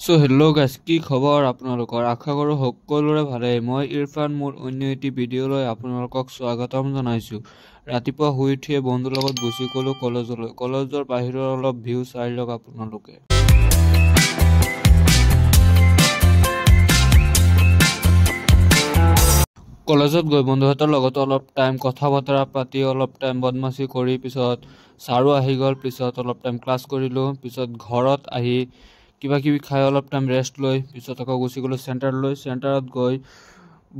So hello guys, কি খবৰ আপোনালোকৰ? আশা কৰোঁ সকলোৰে ভালেই। মই ইৰফান মোৰ অন্য এটি ভিডিঅ'লৈ আপোনালোকক স্বাগতম জনাইছোঁ। ৰাতিপুৱা শুই উঠিয়ে বন্ধুৰ লগত গুচি গ'লোঁ কলেজলৈ। কলেজৰ বাহিৰৰ অলপ ভিউ চাই লওক আপোনালোকে। কলেজত গৈ বন্ধুহঁতৰ লগত অলপ টাইম কথা বতৰা পাতি অলপ টাইম বদমাচি কৰি পিছত ছাৰো আহি গ'ল। পিছত অলপ টাইম ক্লাছ কৰিলোঁ। পিছত ঘৰত আহি কিবা কিবি খাই অলপ টাইম ৰেষ্ট লৈ পিছত আকৌ গুচি গ'লোঁ চেণ্টাৰলৈ। চেণ্টাৰত গৈ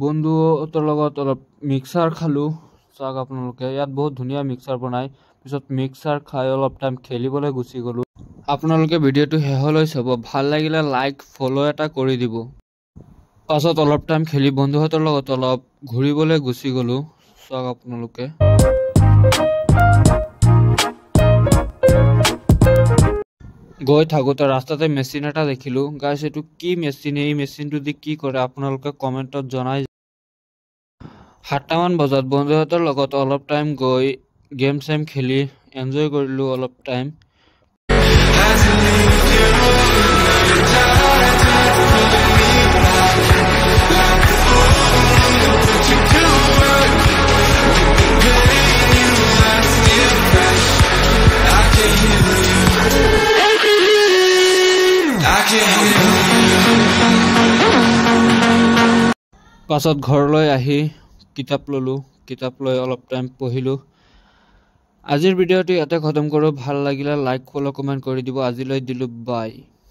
বন্ধুহঁতৰ লগত অলপ মিক্সাৰ খালোঁ। চাওক আপোনালোকে, ইয়াত বহুত ধুনীয়া মিক্সাৰ বনায়। পিছত মিক্সাৰ খাই অলপ টাইম খেলিবলৈ গুচি গ'লোঁ। আপোনালোকে ভিডিঅ'টো শেষলৈ চাব, ভাল লাগিলে লাইক ফ'ল' এটা কৰি দিব। পাছত অলপ টাইম খেলি বন্ধুহঁতৰ লগত অলপ ঘূৰিবলৈ গুচি গ'লোঁ। চাওক আপোনালোকে। গৈ থাকোঁতে ৰাস্তাতে মেচিন এটা দেখিলোঁ। গাইছ, এইটো কি মেচিন? এই মেচিনটো দি কি কৰে আপোনালোকে কমেণ্টত জনাই। 7টামান বজাত বন্ধুহঁতৰ লগত অলপ টাইম গৈ গেম চেম খেলি এনজয় কৰিলোঁ অলপ টাইম। পাছত ঘৰলৈ আহি কিতাপ ল'লোঁ। কিতাপ লৈ অলপ টাইম পঢ়িলোঁ। আজিৰ ভিডিঅ'টো ইয়াতে খতম কৰোঁ। ভাল লাগিলে লাইক ফ'ল' কমেণ্ট কৰি দিব। আজিলৈ দিলোঁ বাই।